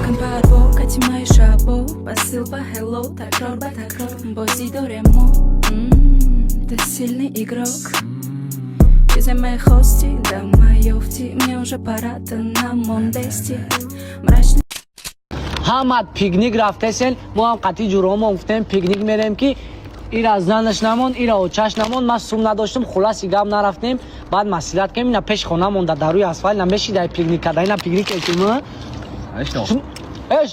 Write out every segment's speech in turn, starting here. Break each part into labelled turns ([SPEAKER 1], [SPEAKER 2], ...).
[SPEAKER 1] Yakın parvo kaçmayı şabo Basıl ba hello takror ba takror Bozi doremo Ты сильный игрок Если мы хости, да майофти Мне уже пора, ты на мондести Мрачный
[SPEAKER 2] Hamad piknik raftesen bu ham qati jurom guftem piknik merem ki ira zandash namon ira ochash namon mas sum nadoshtم خلاص gam naraftem bad maslahat kem ina pesh khona monda daruy asfalt na meshida piknik kada ina piknik etimo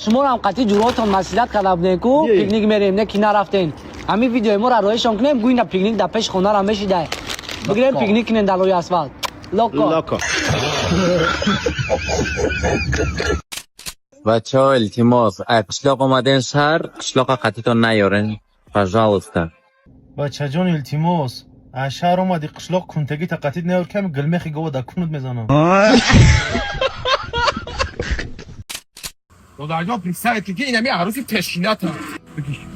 [SPEAKER 2] shuma ham qati juroton maslahat kadabne ku piknik merem ne kina raften ami video mo ra roishon knem guina piknik da pesh khona ra meshida bigirem piknik kinen daruy asfalt loko
[SPEAKER 3] بچه ها التماس قشلاق اومدن شهر قشلاق قطیتون نیارن پجالستا
[SPEAKER 4] بچه جان التماس شهر اومدی قشلاق کنتگی تا قطیت نیار کم گلمخی گوه دا کنود میزنم
[SPEAKER 5] دادرگاه پسرت که اینمی عروسی تشکینات هم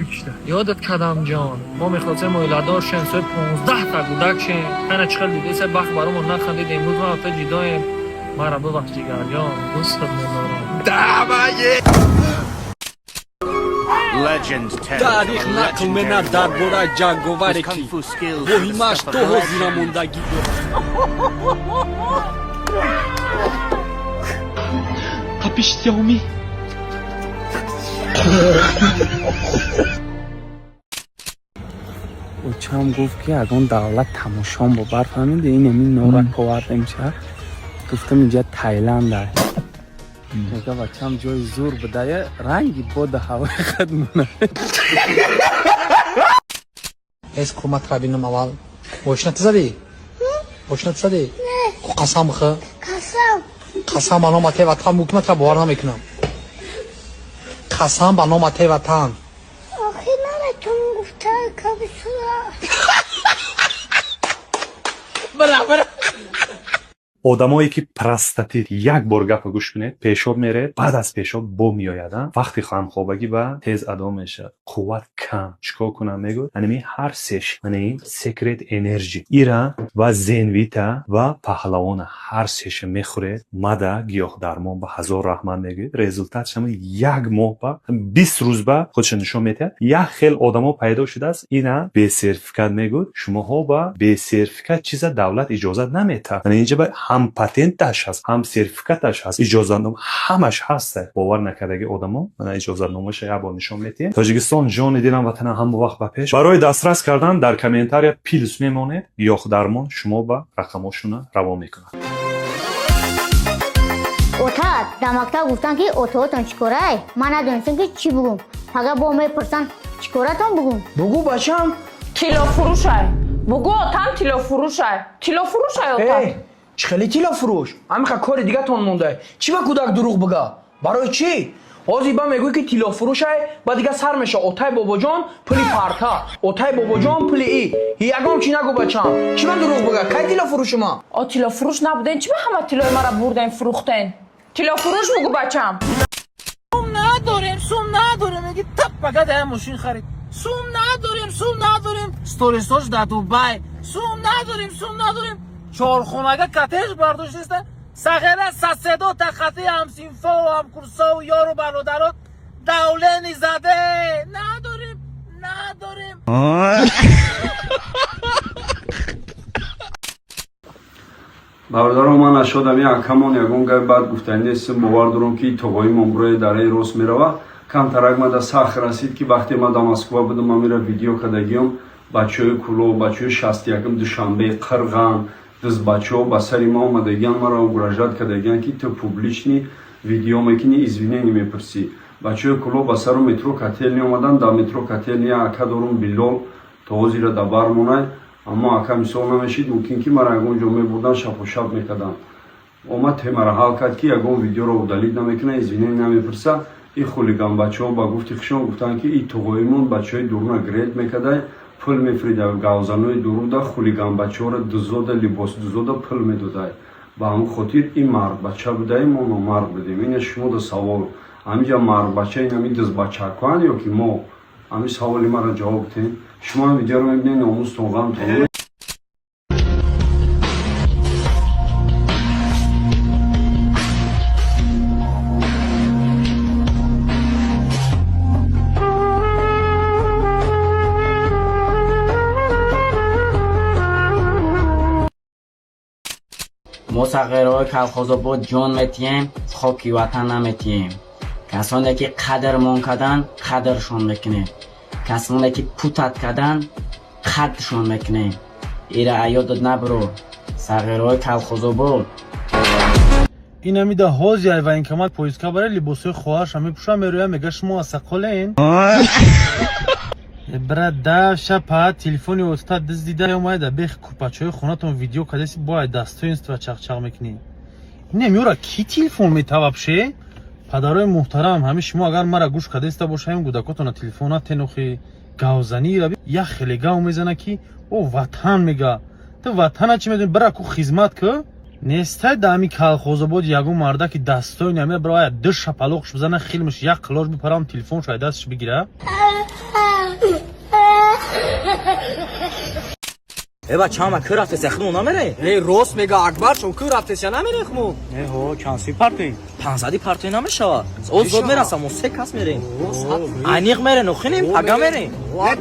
[SPEAKER 5] بگیشته
[SPEAKER 2] یادت کدام جان ما میخواستیم مولدار شن سوی 15 تا گودک شن خانه چخل دیده سه بخ برامون نخندید امروز ما تا جدایم ما را ببخش جگر جان دوست ندارم
[SPEAKER 6] تاریخ نقل منه درباره جنگاوری کی مهمش تو حضور موندگی کپیش سیامی
[SPEAKER 7] او چم گفت که اگه دولت تماشام با برفهمید این امین نورک پاوردم چه گفتم اینجا تایلند میگه بچم جای زور بدایه رنگی بود هوای خدمونه
[SPEAKER 2] از کمت رابینم اول باشنت زدی؟ باشنت زدی؟ نه قسم خو قسم با نام ته وطن حکومت را باور نمیکنم قسم با نام ته وطن
[SPEAKER 8] آخه نمیتون گفته که بسیار
[SPEAKER 2] برابر
[SPEAKER 4] آدمایی که پرستاتیت یک بار گپ گوش کنه پیشاب میره بعد از پیشاب بو میآید وقتی خام خوابگی با تیز ادا میشه قوت کم چیکار کنم میگه یعنی هر سش یعنی سیکرت انرژی ایرا و زنویتا و پهلوان هر سش میخوره ماده گیاه درمان با 1000 رحمت میگه رزولتات شما یک ماه با 20 روز با خودش نشون میده یک خیل آدما پیدا شده است اینا به سرتیفیکات میگه شما ها با به سرتیفیکات چیز دولت اجازه نمیده یعنی اینجا هم پتنتش هست هم سرتیفیکاتش هست اجازه نامه همش هست باور نکردگی آدما من اجازه نامه‌ش یا با نشون میدیم تاجیکستان جان دیدم وطن هم وقت به پیش برای دسترس کردن در کامنتار پیلس میمونه یا درمان شما با رقمشون رو میکنن
[SPEAKER 8] اوتاد در مکتب گفتن که اوتاتون چیکاره من ندونستم که چی بگم فقط با میپرسن چیکارتون بگم
[SPEAKER 2] بگو بچم
[SPEAKER 9] تیلا فروشه بگو تام تیلا فروشه اوتام
[SPEAKER 2] چخلی تیلا فروش همین کار دیگه تون مونده چی با کودک دروغ بگه برای چی آزی با میگوی که تیلا فروشه بعد دیگه سر میشه اوتای بابا جان پلی پارتا اوتای بابا جان پلی ای یگام چی نگو بچم چی من دروغ بگه کی تیلا فروش ما
[SPEAKER 9] تیلا فروش نبودین چی به همه تیلای ما را بردین فروختین تیلا فروش بگو بچم
[SPEAKER 5] سوم نداریم میگی تپ بگه ده ماشین خرید سوم نداریم ستوریستاش در دوبای سوم نداریم چهارخونگه کتش برداشت نیستن سغیره سسدو تخطی همسینفا و همکورسا و یار و برادرات دولنی زده نداریم
[SPEAKER 10] برادرم من اشادم یک کمان یکون گای بعد گفتنی نیستم باور دارم که توقعی ممبرای داره روز میروه کم ترک ما در سخت رسید که وقتی ما در مسکو بودم من میره ویدیو کدگیم بچه کلو بچه 61 دوشنبه قرغان دز بچه با سری ما اومدگیان مرا اگراجات کدگیان که تو پوبلیچنی ویدیو میکنی ازوینه نمیپرسی بچه کلو با سر مترو کتل اومدن در مترو کتل نیا اکا دارم بیلول توزی را دبار مونای اما اکا میسول نمیشید ممکن که مرا اگون جمعه بودن شب و شب میکدن اومد ته مرا حال کرد که اگون ویدیو رو دلیل نمیکنه ازوینه نمیپرسه این خولیگان بچه ها با گفتی خشون گفتن که این توقعیمون بچه های دورنا گریت میکده پول میفریده گاوزانوی دروده خولیگان بچه ها را دوزوده لباس دوزوده پول میدوده با همون خاطر این مرد بچه بوده ما مرد بودیم این شما دو سوال همینجا مرد بچه این همین دز بچه کن یا که ما همین سوالی ما را جواب بدین شما هم ویدیو رو میبینید ناموز توغم تو
[SPEAKER 11] сағираҳои калхозобод ҷон метиҳем, хоки ватан наметиҳем. касоне ки қадрмон карданд, қадршон мекунем. касоне ки путат карданд, қадршон мекунем. ира аёдод набуро, сағираҳои калхозобод.
[SPEAKER 5] ин амида ҳози айва инкамат поизка баре либосои хоҳаша мепӯша мерӯя мега шумо асақолен. брат давша па телефони восита диздида омаида бехи курпачаҳои хонатон видео кадаси бояд дастои институт чақчақ мекунӣ. инам ёра ки телефон метавабше? падарои муҳтарам ҳами шумо агар мара гӯш кадаиста бошаем гудакотона телефона тенохи гавзани раби як хеле гав мезана ки о ватан мега. ту ватана чӣ медони бара ку хизмат ку? нестай да ҳами калхозобод ягон марда ки дастои намеда бара ду шапалоқш бизана хилмаш як қилош бипарам телефонш ай дасташ бигира.
[SPEAKER 6] бачаама кӯ рафтеса хму намере? рост мега акбаршон кӯ рафтеса намере хму? ҳо чанси партои? 500 партои намешавад. оз зод мерасам, мо се кас мерем. аниқ мерен, охинем, пага мерем.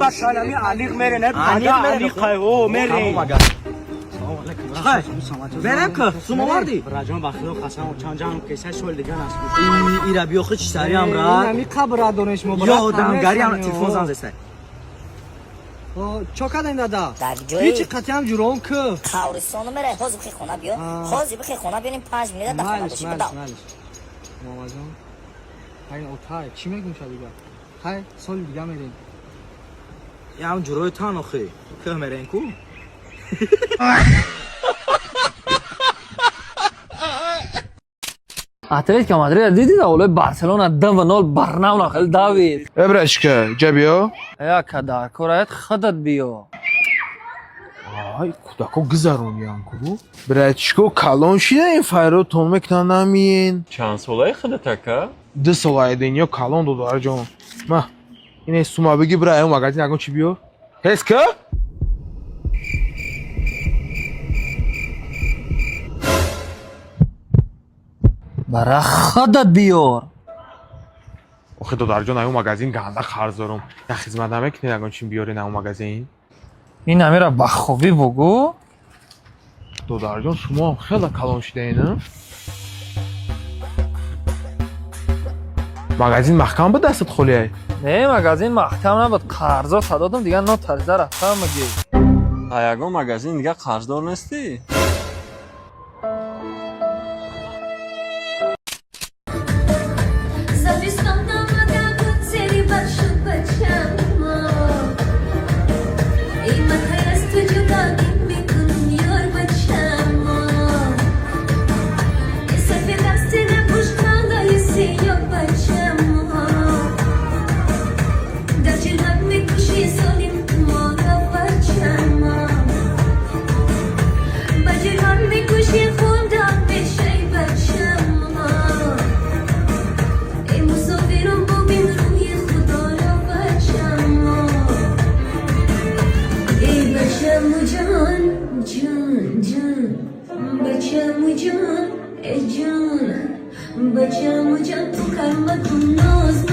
[SPEAKER 6] бачанами аниқ мерен, пага аниқ ҳо мерем. берем ку сумо варди? раҷон бахило хасам чанд ҷан кеса шол дига нас. ира биохи чи сари амра? нами қабра донеш мо брат. ёдамгари ам телефон занзестай. чо кадем дада? ҳичи қатиам ҷурон ку.
[SPEAKER 8] Қавристон мере, ҳозир бихи хона биё. ҳозир бихи хона биёним 5 минут да хона боши.
[SPEAKER 5] мамаҷон. ҳай отай, чӣ мегум шавига? ҳай, соли дига мерем.
[SPEAKER 6] ям ҷурои тан охи. Кӯ мерем ку?
[SPEAKER 7] Атлетика Мадрид дидида олои Барселона 2-0 Барнауло хел Давид.
[SPEAKER 2] Брачка, ҷа биё.
[SPEAKER 7] Я кадар кораят хадат биё.
[SPEAKER 2] Ай, кудако гизарониян ку. Брачко калон шида ин файро тон мекунамин.
[SPEAKER 3] چند ساله خودتکه؟
[SPEAKER 2] 2 сола деньё калон додарҷон. Ма. Ин сума биги бра ай магазин агон чи биё? Ҳеска?
[SPEAKER 7] Бара хадат биёр.
[SPEAKER 2] охе додарҷон ай магазин ганда қарз дорум. Я хизмат намекунед агон чи биёрин ай магазин?
[SPEAKER 7] Ин амира ба хобӣ бугу?
[SPEAKER 2] додарҷон шумо хеле калон шидаин, а? магазин маҳкам буд дастат холиай?
[SPEAKER 7] Не, магазин маҳкам набуд. Қарзо садодам дига но тарза рафтам миги.
[SPEAKER 3] А ягон магазин дига қарздор нестӣ?
[SPEAKER 1] Bacham, tu karma tu nos